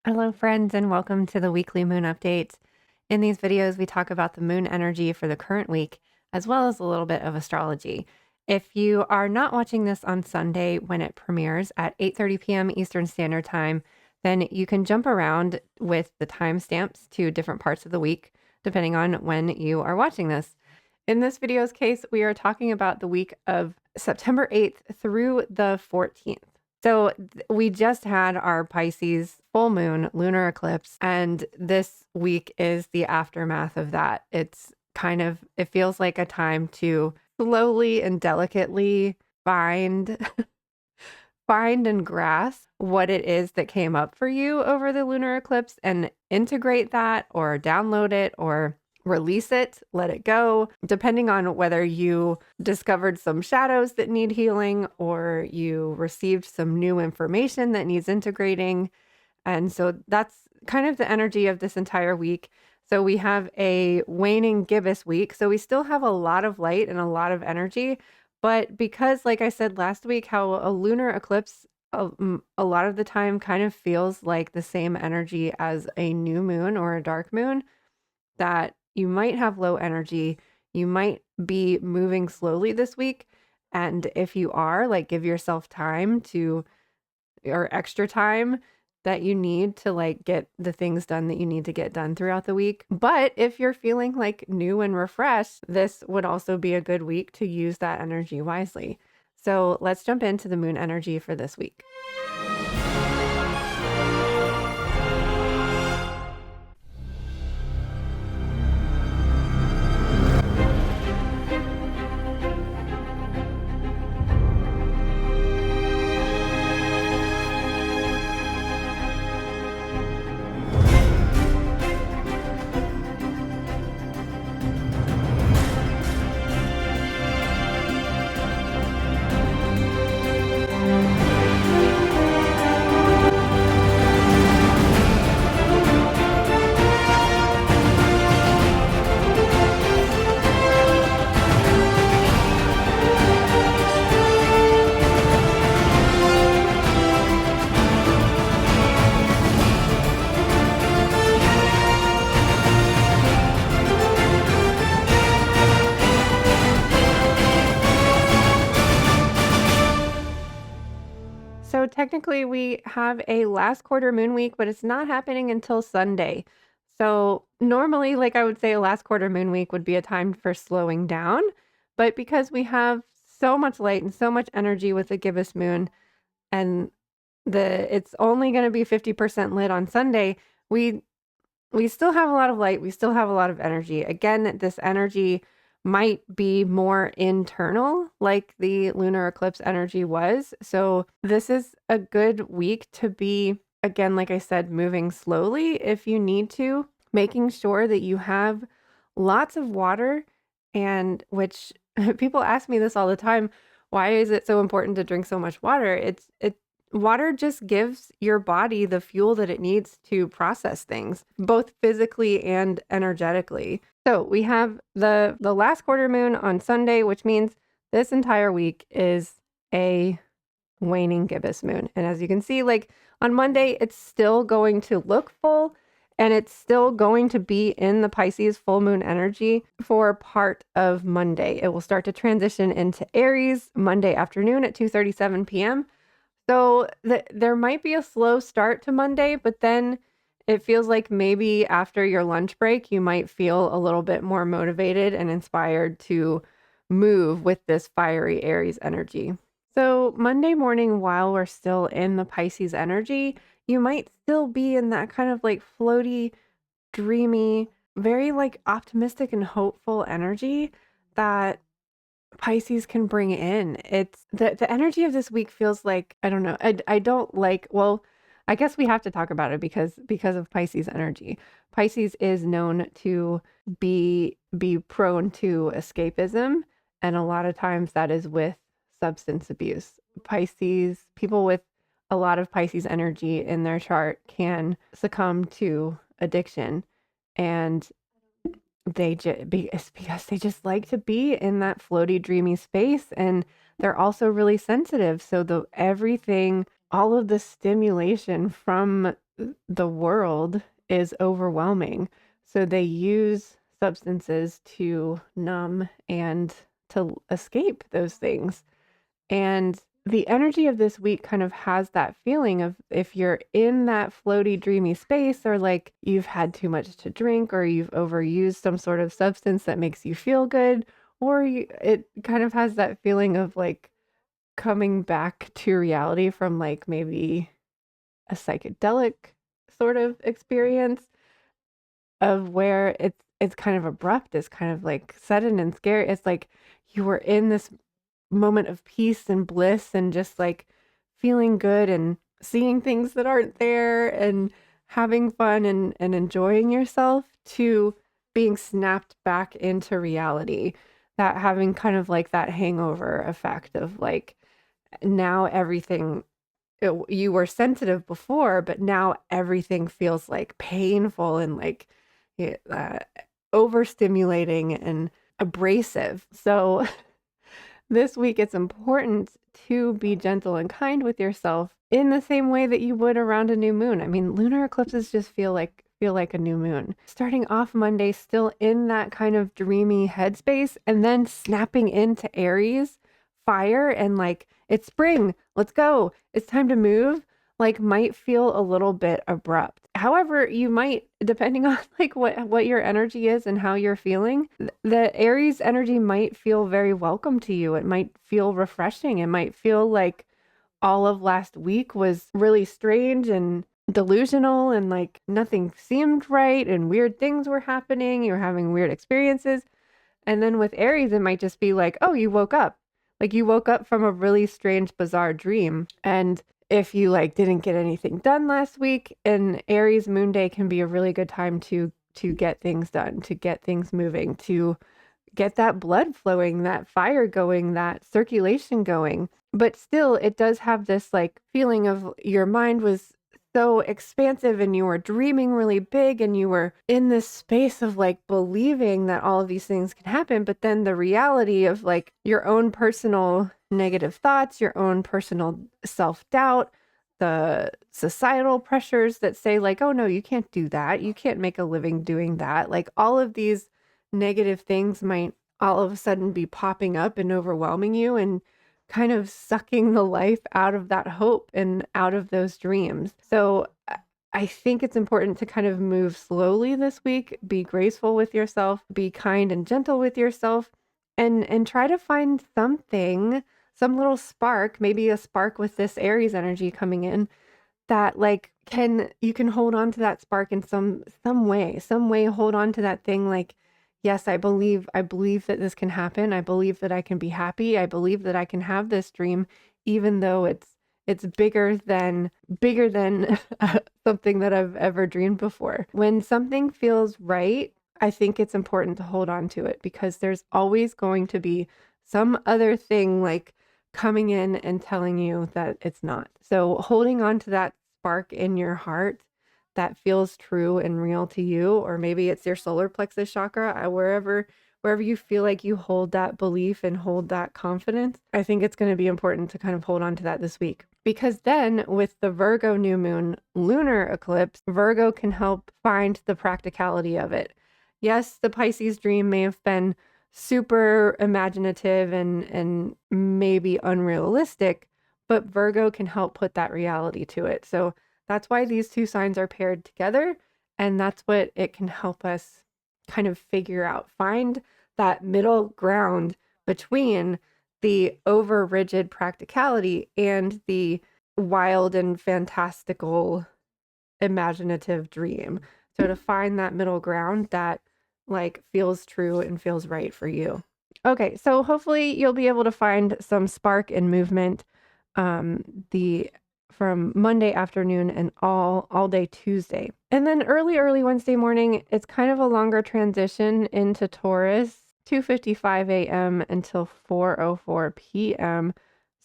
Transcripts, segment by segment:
Hello, friends, and welcome to the weekly moon update. In these videos, we talk about the moon energy for the current week, as well as a little bit of astrology. If you are not watching this on Sunday when it premieres at 8:30 p.m. Eastern Standard Time, then you can jump around with the timestamps to different parts of the week, depending on when you are watching this. In this video's case, we are talking about the week of September 8th through the 14th. So we just had our Pisces full moon lunar eclipse, and this week is the aftermath of that. It feels like a time to slowly and delicately find find and grasp what it is that came up for you over the lunar eclipse and integrate that or download it or release it, let it go, depending on whether you discovered some shadows that need healing or you received some new information that needs integrating. And so that's kind of the energy of this entire week. So we have a waning gibbous week. So we still have a lot of light and a lot of energy. But because, like I said last week, how a lunar eclipse a lot of the time kind of feels like the same energy as a new moon or a dark moon, that you might have low energy. You might be moving slowly this week. And if you are, like, give yourself time to, or extra time that you need to like get the things done that you need to get done throughout the week. But if you're feeling like new and refreshed, this would also be a good week to use that energy wisely. So let's jump into the moon energy for this week. So technically we have a last quarter moon week, but it's not happening until Sunday. So normally, like I would say, a last quarter moon week would be a time for slowing down. But because we have so much light and so much energy with the gibbous moon, and it's only going to be 50% lit on Sunday, we we still have a lot of light, we still have a lot of energy. Again, this energy might be more internal, like the lunar eclipse energy was. So this is a good week to be, again, like I said, moving slowly if you need to, making sure that you have lots of water. And which people ask me this all the time, why is it so important to drink so much water? Water just gives your body the fuel that it needs to process things, both physically and energetically. So we have the last quarter moon on Sunday, which means this entire week is a waning gibbous moon. And as you can see, like on Monday, it's still going to look full and it's still going to be in the Pisces full moon energy for part of Monday. It will start to transition into Aries Monday afternoon at 2:37 p.m. So there might be a slow start to Monday, but then it feels like maybe after your lunch break, you might feel a little bit more motivated and inspired to move with this fiery Aries energy. So Monday morning, while we're still in the Pisces energy, you might still be in that kind of like floaty, dreamy, very like optimistic and hopeful energy that Pisces can bring in. It's the energy of this week feels like, I don't know. I don't like, well, I guess we have to talk about it because of Pisces energy. Pisces is known to be prone to escapism, and a lot of times that is with substance abuse. People with a lot of Pisces energy in their chart can succumb to addiction, and it's because they just like to be in that floaty, dreamy space, and they're also really sensitive. So everything, all of the stimulation from the world is overwhelming. So they use substances to numb and to escape those things. And the energy of this week kind of has that feeling of if you're in that floaty, dreamy space, or like you've had too much to drink, or you've overused some sort of substance that makes you feel good, or it kind of has that feeling of like coming back to reality from like maybe a psychedelic sort of experience of where it's kind of abrupt, it's kind of like sudden and scary. It's like you were in this moment of peace and bliss and just like feeling good and seeing things that aren't there and having fun and enjoying yourself to being snapped back into reality. That having kind of like that hangover effect of like now everything you were sensitive before, but now everything feels like painful and like uh, overstimulating and abrasive. So this week, it's important to be gentle and kind with yourself in the same way that you would around a new moon. I mean, lunar eclipses just feel like a new moon. Starting off Monday, still in that kind of dreamy headspace, and then snapping into Aries, fire, and like it's spring. Let's go. It's time to move. Like might feel a little bit abrupt. However, you might, depending on like what your energy is and how you're feeling, the Aries energy might feel very welcome to you. It might feel refreshing. It might feel like all of last week was really strange and delusional and like nothing seemed right and weird things were happening. You're having weird experiences. And then with Aries, it might just be like, oh, you woke up. Like you woke up from a really strange, bizarre dream. And if you like didn't get anything done last week, an Aries moon day can be a really good time to get things done, to get things moving, to get that blood flowing, that fire going, that circulation going. But still, it does have this like feeling of your mind was so expansive and you were dreaming really big and you were in this space of like believing that all of these things can happen. But then the reality of like your own personal negative thoughts, your own personal self doubt, the societal pressures that say, like, oh no, you can't do that. You can't make a living doing that. Like all of these negative things might all of a sudden be popping up and overwhelming you and kind of sucking the life out of that hope and out of those dreams. So I think it's important to kind of move slowly this week, be graceful with yourself, be kind and gentle with yourself, and try to find something, some little spark, maybe a spark with this Aries energy coming in that like can you can hold on to that spark in some way hold on to that thing like yes, I believe that this can happen. I believe that I can be happy. I believe that I can have this dream even though it's bigger than something that I've ever dreamed before. When something feels right, I think it's important to hold on to it because there's always going to be some other thing like coming in and telling you that it's not. So holding on to that spark in your heart that feels true and real to you, or maybe it's your solar plexus chakra, wherever you feel like you hold that belief and hold that confidence, I think it's going to be important to kind of hold on to that this week. Because then with the Virgo new moon lunar eclipse, Virgo can help find the practicality of it. Yes, the Pisces dream may have been super imaginative and maybe unrealistic, but Virgo can help put that reality to it. So that's why these two signs are paired together. And that's what it can help us kind of figure out, find that middle ground between the over rigid practicality and the wild and fantastical imaginative dream. So to find that middle ground that like feels true and feels right for you. Okay, so hopefully you'll be able to find some spark and movement the from Monday afternoon and all day Tuesday. And then early Wednesday morning, it's kind of a longer transition into Taurus, 2:55 a.m. until 4:04 p.m.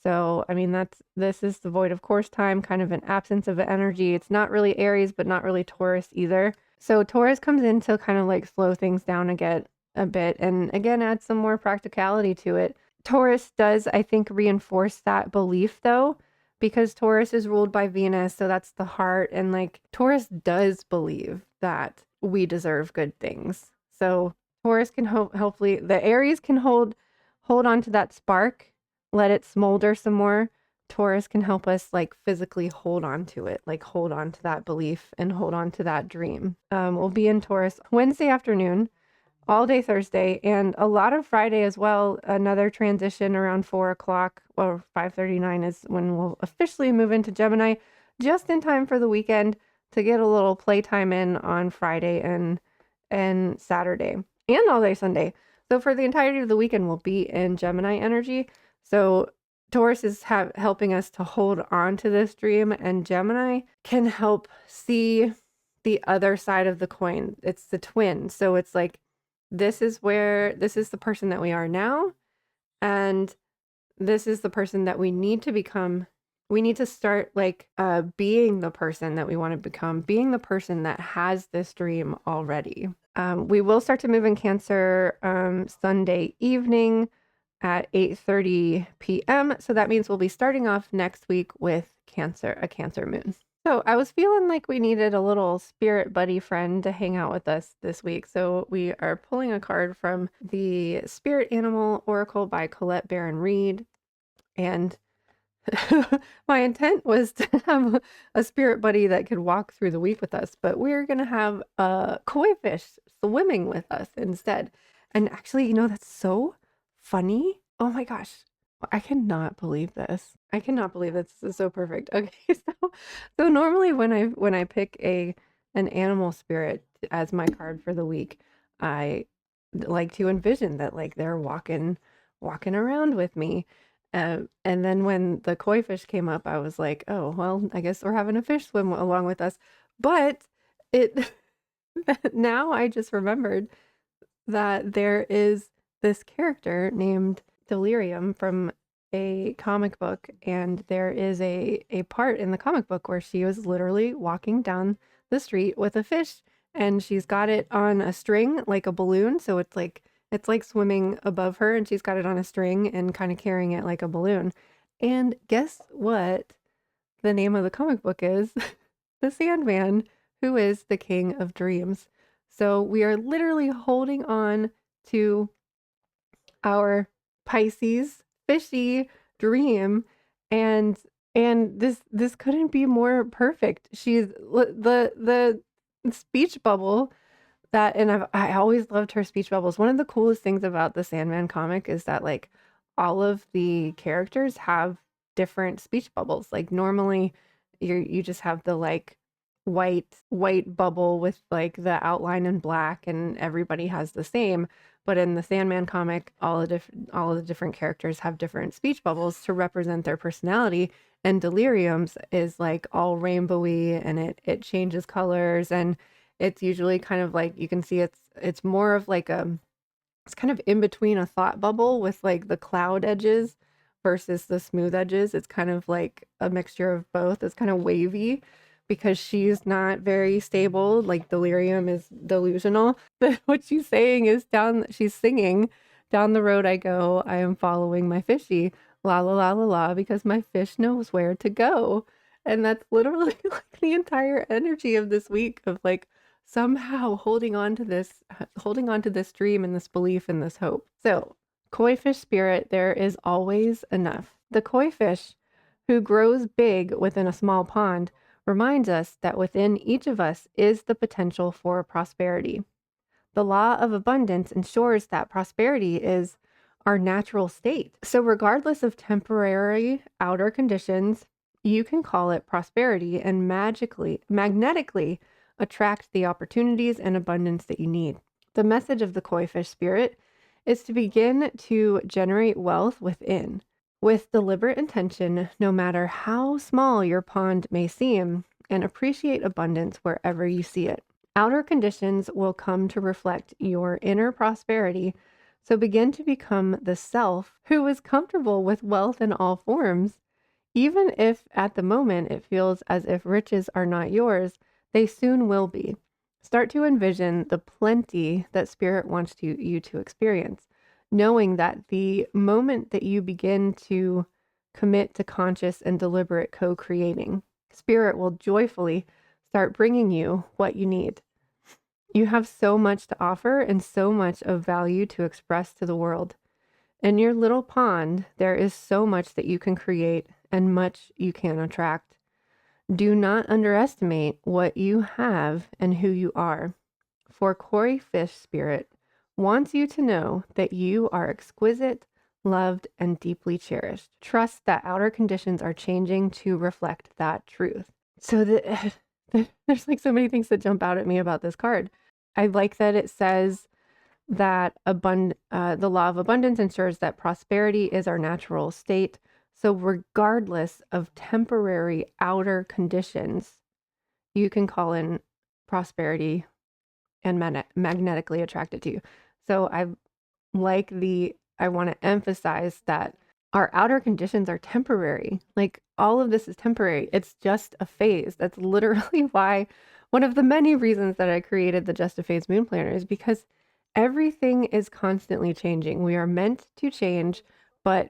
So, I mean, this is the void of course time, kind of an absence of energy. It's not really Aries, but not really Taurus either. So Taurus comes in to kind of like slow things down again a bit and again add some more practicality to it. Taurus does, I think, reinforce that belief though, because Taurus is ruled by Venus, so that's the heart. And like Taurus does believe that we deserve good things. So Taurus can hopefully, the Aries can hold on to that spark, let it smolder some more. Taurus can help us like physically hold on to it, like hold on to that belief and hold on to that dream. We'll be in Taurus Wednesday afternoon, all day Thursday, and a lot of Friday as well. Another transition around 4 o'clock or 5:39 is when we'll officially move into Gemini, just in time for the weekend to get a little playtime in on Friday and Saturday and all day Sunday. So for the entirety of the weekend, we'll be in Gemini energy. So Taurus is helping us to hold on to this dream, and Gemini can help see the other side of the coin. It's the twin. So it's like, this is the person that we are now, and this is the person that we need to become. We need to start like being the person that we want to become, being the person that has this dream already. We will start to move in Cancer Sunday evening at 8:30 p.m. So that means we'll be starting off next week with a Cancer moon. So I was feeling like we needed a little spirit buddy friend to hang out with us this week. So we are pulling a card from the Spirit Animal Oracle by Colette Baron Reed. And my intent was to have a spirit buddy that could walk through the week with us, but we're going to have a koi fish swimming with us instead. And actually, that's so funny. Oh my gosh. I cannot believe this. I cannot believe this. This is so perfect. Okay, so normally when I pick an animal spirit as my card for the week, I like to envision that like they're walking around with me. And then when the koi fish came up, I was like, oh, well, I guess we're having a fish swim along with us. But it now I just remembered that there is this character named Delirium from a comic book, and there is a part in the comic book where she was literally walking down the street with a fish, and she's got it on a string like a balloon, so it's like swimming above her, and she's got it on a string and kind of carrying it like a balloon. And guess what the name of the comic book is? The Sandman, who is the king of dreams. So we are literally holding on to our Pisces fishy dream, and this couldn't be more perfect. She's the speech bubble that, and I always loved her speech bubbles. One of the coolest things about the Sandman comic is that like all of the characters have different speech bubbles. Like normally you just have the like white bubble with like the outline in black, and everybody has the same. But in the Sandman comic, all of the different characters have different speech bubbles to represent their personality. And Delirium's is like all rainbowy, and it changes colors, and it's usually kind of like, you can see it's more of like it's kind of in between a thought bubble with like the cloud edges versus the smooth edges. It's kind of like a mixture of both. It's kind of wavy because she's not very stable. Like Delirium is delusional. But what she's saying is she's singing, "Down the road I go, I am following my fishy. La la la la la, because my fish knows where to go." And that's literally like the entire energy of this week of like somehow holding on to this dream and this belief and this hope. So, koi fish spirit, there is always enough. The koi fish, who grows big within a small pond, reminds us that within each of us is the potential for prosperity. The law of abundance ensures that prosperity is our natural state. So regardless of temporary outer conditions, you can call it prosperity and magnetically attract the opportunities and abundance that you need. The message of the koi fish spirit is to begin to generate wealth within. With deliberate intention, no matter how small your pond may seem, and appreciate abundance wherever you see it. Outer conditions will come to reflect your inner prosperity, so begin to become the self who is comfortable with wealth in all forms. Even if at the moment it feels as if riches are not yours, they soon will be. Start to envision the plenty that Spirit wants you to experience, knowing that the moment that you begin to Commit to conscious and deliberate co-creating. Spirit will joyfully start bringing you what you need. You have so much to offer and so much of value to express to the world. In your little pond, there is so much that you can create and much you can attract. Do not underestimate what you have and who you are. For Koi Fish Spirit wants you to know that you are exquisite, loved, and deeply cherished. Trust that outer conditions are changing to reflect that truth. So there's like so many things that jump out at me about this card. I like that it says that the law of abundance ensures that prosperity is our natural state. So regardless of temporary outer conditions, you can call in prosperity and magnetically attract it to you. So I want to emphasize that our outer conditions are temporary. Like all of this is temporary. It's just a phase. That's literally why one of the many reasons that I created the Just a Phase Moon Planner is because everything is constantly changing. We are meant to change, but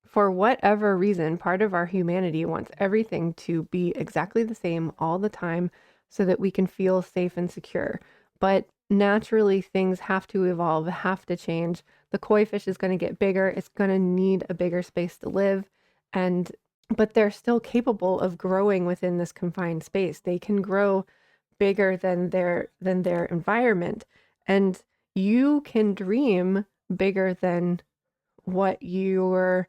for whatever reason, part of our humanity wants everything to be exactly the same all the time so that we can feel safe and secure. But naturally, things have to evolve, have to change. The koi fish is going to get bigger. It's going to need a bigger space to live. But they're still capable of growing within this confined space. They can grow bigger than their environment. And you can dream bigger than what your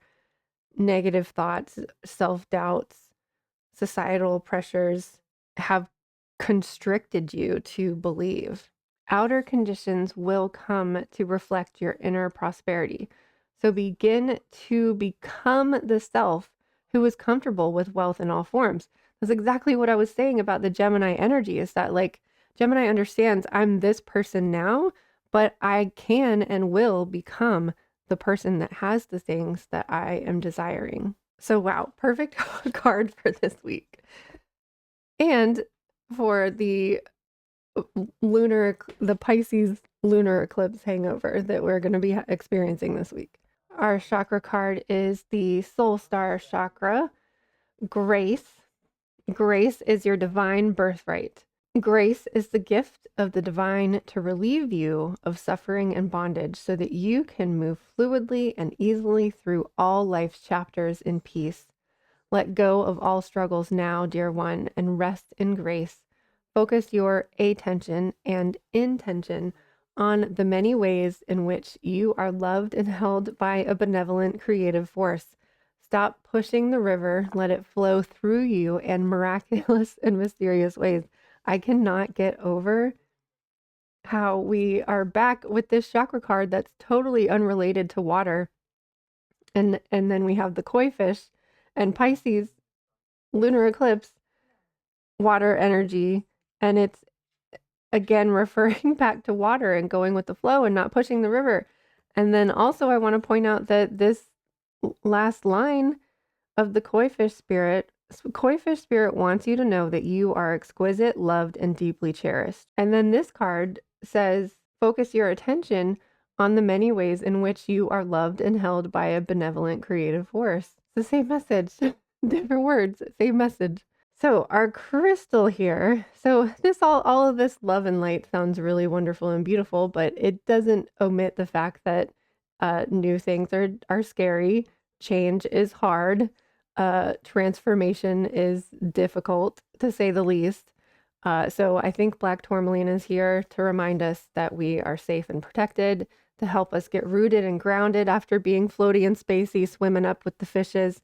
negative thoughts, self-doubts, societal pressures have constricted you to believe. Outer conditions will come to reflect your inner prosperity. So begin to become the self who is comfortable with wealth in all forms. That's exactly what I was saying about the Gemini energy, is that like Gemini understands I'm this person now, but I can and will become the person that has the things that I am desiring. So wow, perfect card for this week. And for the Pisces lunar eclipse hangover that we're going to be experiencing this week. Our chakra card is the Soul Star chakra, Grace. Grace is your divine birthright. Grace is the gift of the divine to relieve you of suffering and bondage so that you can move fluidly and easily through all life's chapters in peace. Let go of all struggles now, dear one, and rest in grace. Focus your attention and intention on the many ways in which you are loved and held by a benevolent creative force. Stop pushing the river, let it flow through you in miraculous and mysterious ways. I cannot get over how we are back with this chakra card that's totally unrelated to water. And then we have the koi fish and Pisces lunar eclipse, water energy, and it's again referring back to water and going with the flow and not pushing the river. And then also I want to point out that this last line of the koi fish spirit wants you to know that you are exquisite, loved, and deeply cherished. And then this card says, focus your attention on the many ways in which you are loved and held by a benevolent creative force. It's the same message, different words, same message. So our crystal here, so all of this love and light sounds really wonderful and beautiful, but it doesn't omit the fact that new things are scary, change is hard, transformation is difficult to say the least. So I think Black Tourmaline is here to remind us that we are safe and protected, to help us get rooted and grounded after being floaty and spacey, swimming up with the fishes.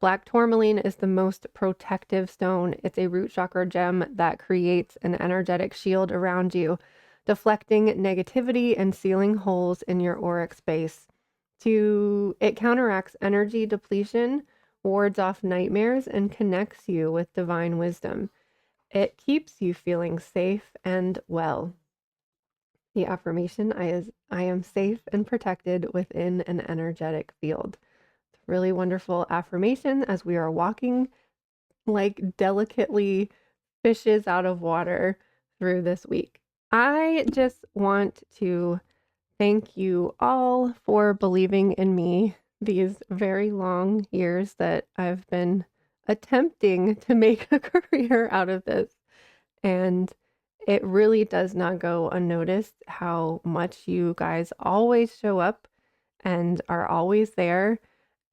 Black tourmaline is the most protective stone. It's a root chakra gem that creates an energetic shield around you, deflecting negativity and sealing holes in your auric space. It counteracts energy depletion, wards off nightmares, and connects you with divine wisdom. It keeps you feeling safe and well. The affirmation I am safe and protected within an energetic field. Really wonderful affirmation as we are walking like delicately fishes out of water through this week. I just want to thank you all for believing in me these very long years that I've been attempting to make a career out of this. And it really does not go unnoticed how much you guys always show up and are always there.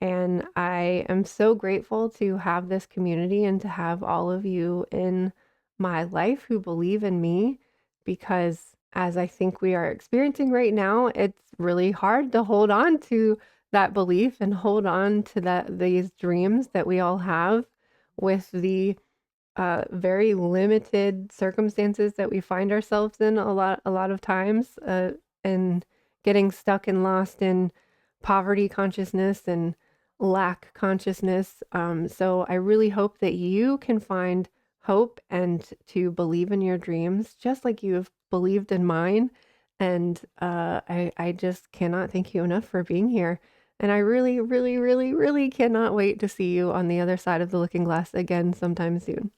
And I am so grateful to have this community and to have all of you in my life who believe in me because as I think we are experiencing right now, it's really hard to hold on to that belief and hold on to these dreams that we all have with the very limited circumstances that we find ourselves in a lot of times, and getting stuck and lost in poverty consciousness and lack consciousness. So I really hope that you can find hope and to believe in your dreams, just like you have believed in mine. And I just cannot thank you enough for being here. And I really, really, really, really cannot wait to see you on the other side of the looking glass again sometime soon.